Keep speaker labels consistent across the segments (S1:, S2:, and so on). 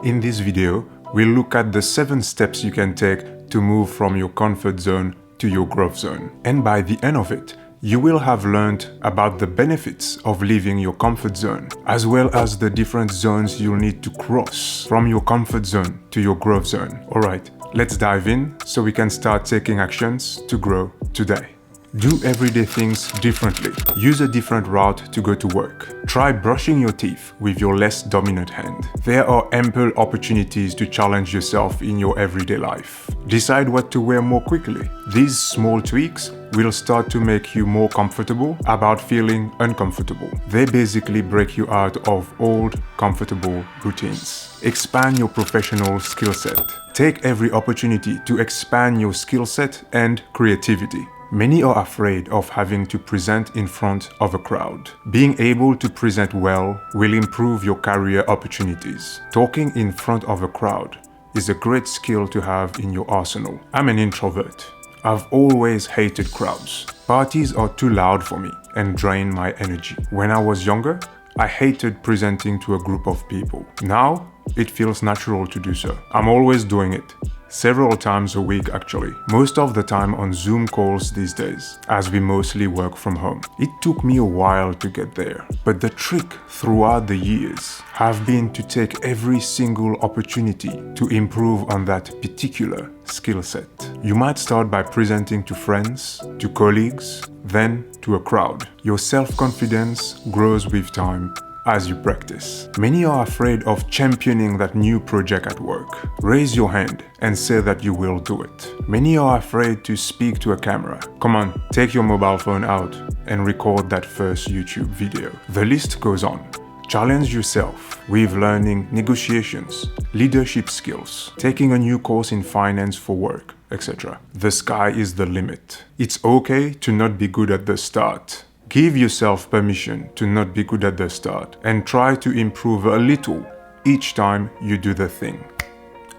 S1: In this video, we'll look at the 7 steps you can take to move from your comfort zone to your growth zone. And by the end of it, you will have learned about the benefits of leaving your comfort zone, as well as the different zones you'll need to cross from your comfort zone to your growth zone. Alright, let's dive in so we can start taking actions to grow today. Do everyday things differently. Use a different route to go to work. Try brushing your teeth with your less dominant hand. There are ample opportunities to challenge yourself in your everyday life. Decide what to wear more quickly. These small tweaks will start to make you more comfortable about feeling uncomfortable. They basically break you out of old, comfortable routines. Expand your professional skill set. Take every opportunity to expand your skill set and creativity. Many are afraid of having to present in front of a crowd. Being able to present well will improve your career opportunities. Talking in front of a crowd is a great skill to have in your arsenal. I'm an introvert. I've always hated crowds. Parties are too loud for me and drain my energy. When I was younger, I hated presenting to a group of people. Now, it feels natural to do so. I'm always doing it. Several times a week actually, most of the time on Zoom calls these days, as we mostly work from home. It took me a while to get there, but the trick throughout the years have been to take every single opportunity to improve on that particular skill set. You might start by presenting to friends, to colleagues, then to a crowd. Your self-confidence grows with time as you practice. Many are afraid of championing that new project at work. Raise your hand and say that you will do it. Many are afraid to speak to a camera. Come on, take your mobile phone out and record that first YouTube video. The list goes on. Challenge yourself with learning negotiations, leadership skills, taking a new course in finance for work, etc. The sky is the limit. It's okay to not be good at the start. Give yourself permission to not be good at the start and try to improve a little each time you do the thing.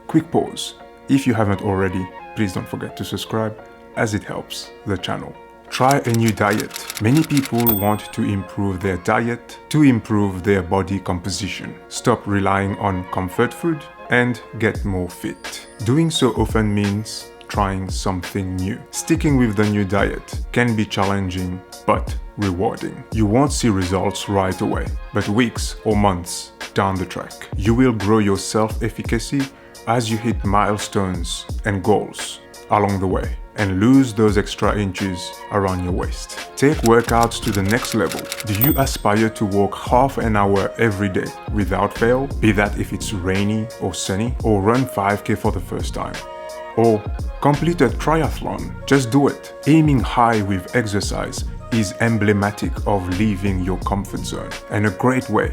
S1: Quick pause. If you haven't already, please don't forget to subscribe as it helps the channel. Try a new diet. Many people want to improve their diet to improve their body composition. Stop relying on comfort food and get more fit. Doing so often means trying something new. Sticking with the new diet can be challenging but rewarding. You won't see results right away, but weeks or months down the track, you will grow your self-efficacy as you hit milestones and goals along the way and lose those extra inches around your waist. Take workouts to the next level. Do you aspire to walk half an hour every day without fail? Be that if it's rainy or sunny, or run 5K for the first time, or complete a triathlon. Just do it. Aiming high with exercise is emblematic of leaving your comfort zone and a great way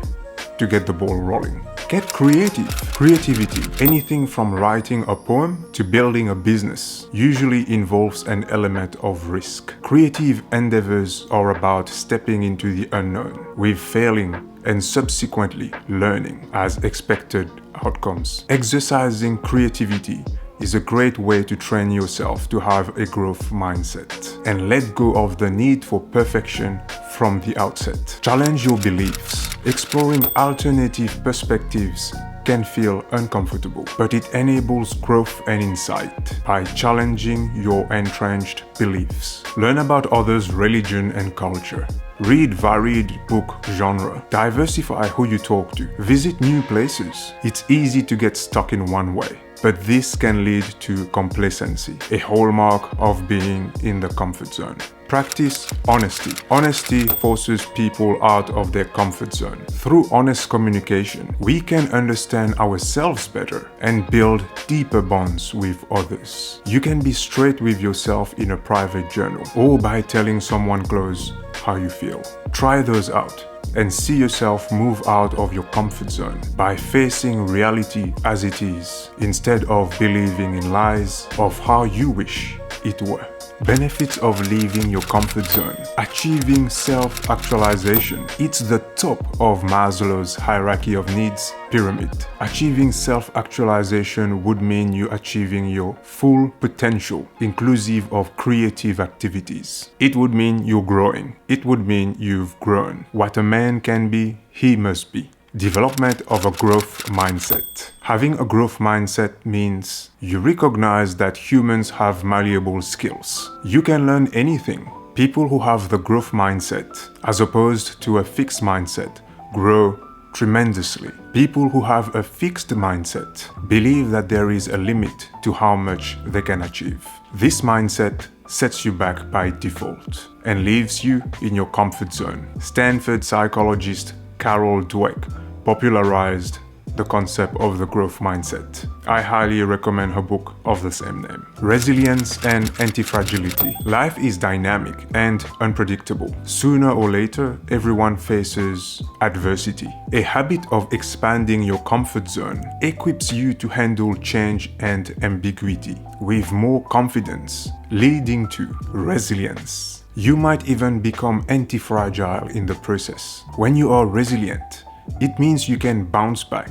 S1: to get the ball rolling. Get creative. Creativity, anything from writing a poem to building a business, usually involves an element of risk. Creative endeavors are about stepping into the unknown, with failing and subsequently learning as expected outcomes. Exercising creativity is a great way to train yourself to have a growth mindset and let go of the need for perfection from the outset. Challenge your beliefs. Exploring alternative perspectives can feel uncomfortable, but it enables growth and insight by challenging your entrenched beliefs. Learn about others' religion and culture. Read varied book genre. Diversify who you talk to. Visit new places. It's easy to get stuck in one way, but this can lead to complacency, a hallmark of being in the comfort zone. Practice honesty. Honesty forces people out of their comfort zone. Through honest communication, we can understand ourselves better and build deeper bonds with others. You can be straight with yourself in a private journal or by telling someone close how you feel. Try those out and see yourself move out of your comfort zone by facing reality as it is instead of believing in lies of how you wish it were. Benefits of leaving your comfort zone. Achieving self-actualization. It's the top of Maslow's hierarchy of needs pyramid. Achieving self-actualization would mean you achieving your full potential, inclusive of creative activities. It would mean you're growing. It would mean you've grown. What a man can be, he must be. Development of a growth mindset. Having a growth mindset means you recognize that humans have malleable skills. You can learn anything. People who have the growth mindset, as opposed to a fixed mindset, grow tremendously. People who have a fixed mindset believe that there is a limit to how much they can achieve. This mindset sets you back by default and leaves you in your comfort zone. Stanford psychologist Carol Dweck popularized the concept of the growth mindset. I highly recommend her book of the same name. Resilience and anti-fragility. Life is dynamic and unpredictable. Sooner or later, everyone faces adversity. A habit of expanding your comfort zone equips you to handle change and ambiguity with more confidence, leading to resilience. You might even become anti-fragile in the process. When you are resilient, it means you can bounce back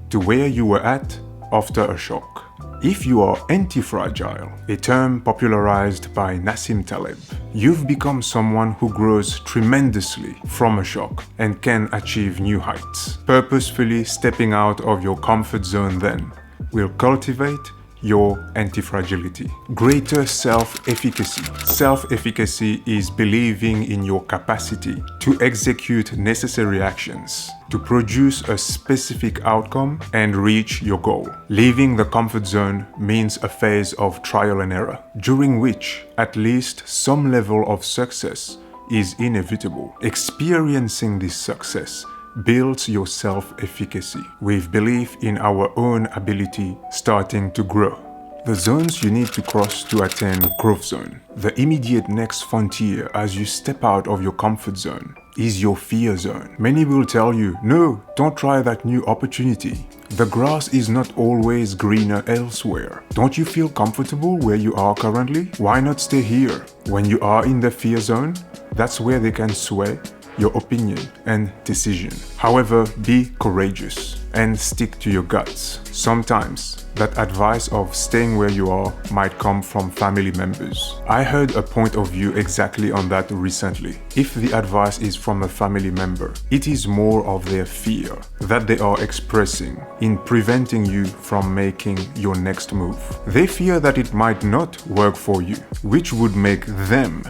S1: to where you were at after a shock. If you are anti-fragile, a term popularized by Nassim Taleb, you've become someone who grows tremendously from a shock and can achieve new heights. Purposefully stepping out of your comfort zone then will cultivate your anti-fragility. Greater self-efficacy. Self-efficacy is believing in your capacity to execute necessary actions, to produce a specific outcome and reach your goal. Leaving the comfort zone means a phase of trial and error, during which at least some level of success is inevitable. Experiencing this success builds your self-efficacy, with belief in our own ability starting to grow. The zones you need to cross to attain growth zone. The immediate next frontier as you step out of your comfort zone is your fear zone. Many will tell you, no, don't try that new opportunity. The grass is not always greener elsewhere. Don't you feel comfortable where you are currently? Why not stay here? When you are in the fear zone, that's where they can sway your opinion and decision. However, be courageous and stick to your guts. Sometimes that advice of staying where you are might come from family members. I heard a point of view exactly on that recently. If the advice is from a family member, it is more of their fear that they are expressing in preventing you from making your next move. They fear that it might not work for you, which would make them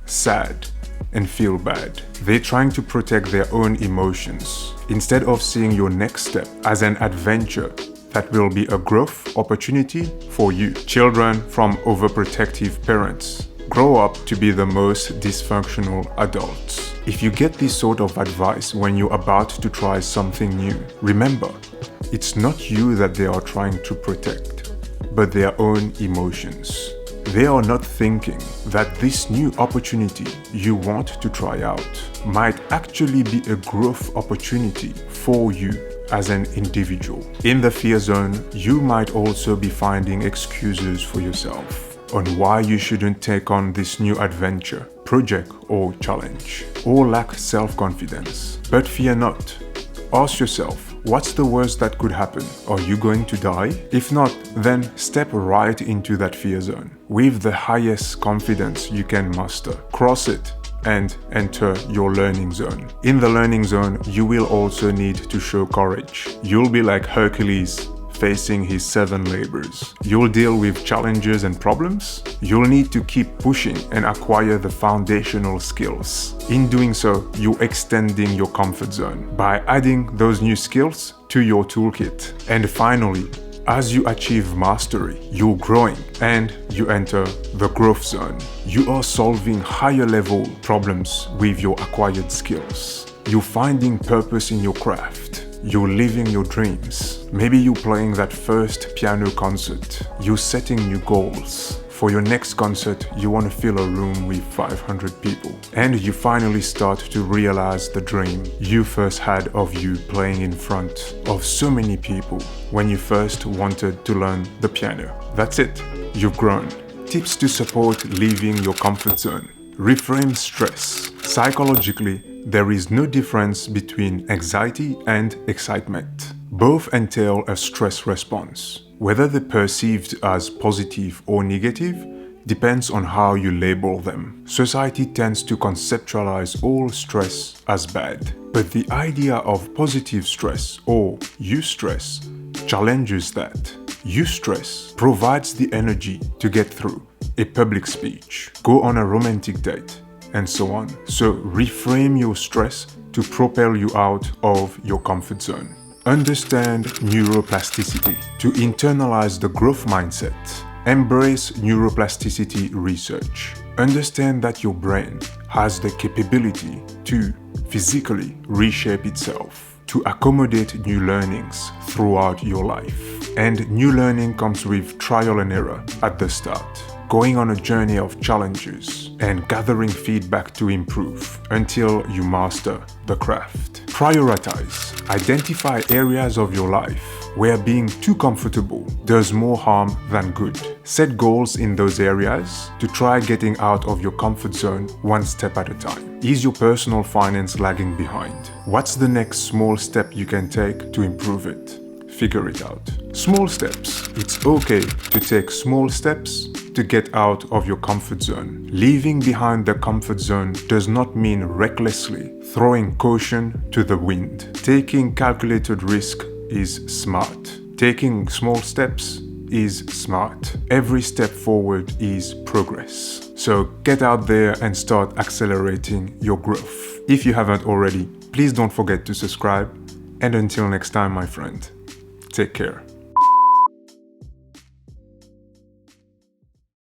S1: sad and feel bad. They're trying to protect their own emotions instead of seeing your next step as an adventure that will be a growth opportunity for you. Children from overprotective parents grow up to be the most dysfunctional adults. If you get this sort of advice when you're about to try something new, remember, it's not you that they are trying to protect, but their own emotions. They are not thinking that this new opportunity you want to try out might actually be a growth opportunity for you as an individual. In the fear zone, you might also be finding excuses for yourself on why you shouldn't take on this new adventure, project or challenge, or lack self-confidence. But fear not. Ask yourself, what's the worst that could happen? Are you going to die? If not, then step right into that fear zone with the highest confidence you can muster. Cross it and enter your learning zone. In the learning zone, you will also need to show courage. You'll be like Hercules facing his 7 labors. You'll deal with challenges and problems. You'll need to keep pushing and acquire the foundational skills. In doing so, you're extending your comfort zone by adding those new skills to your toolkit. And finally, as you achieve mastery, you're growing and you enter the growth zone. You are solving higher level problems with your acquired skills. You're finding purpose in your craft. You're living your dreams. Maybe you're playing that first piano concert. You're setting new goals. For your next concert, you want to fill a room with 500 people. And you finally start to realize the dream you first had of you playing in front of so many people when you first wanted to learn the piano. That's it. You've grown. Tips to support leaving your comfort zone. Reframe stress. Psychologically, there is no difference between anxiety and excitement. Both entail a stress response. Whether they're perceived as positive or negative depends on how you label them. Society tends to conceptualize all stress as bad. But the idea of positive stress, or eustress, challenges that. Eustress provides the energy to get through a public speech, go on a romantic date, and so on. So reframe your stress to propel you out of your comfort zone. Understand neuroplasticity to internalize the growth mindset. Embrace neuroplasticity research. Understand that your brain has the capability to physically reshape itself, to accommodate new learnings throughout your life. And new learning comes with trial and error at the start, going on a journey of challenges and gathering feedback to improve until you master the craft. Prioritize. Identify areas of your life where being too comfortable does more harm than good. Set goals in those areas to try getting out of your comfort zone one step at a time. Is your personal finance lagging behind? What's the next small step you can take to improve it? Figure it out. Small steps. It's okay to take small steps to get out of your comfort zone. Leaving behind the comfort zone does not mean recklessly throwing caution to the wind. Taking calculated risk is smart. Taking small steps is smart. Every step forward is progress. So get out there and start accelerating your growth. If you haven't already, please don't forget to subscribe. And until next time, my friend, take care.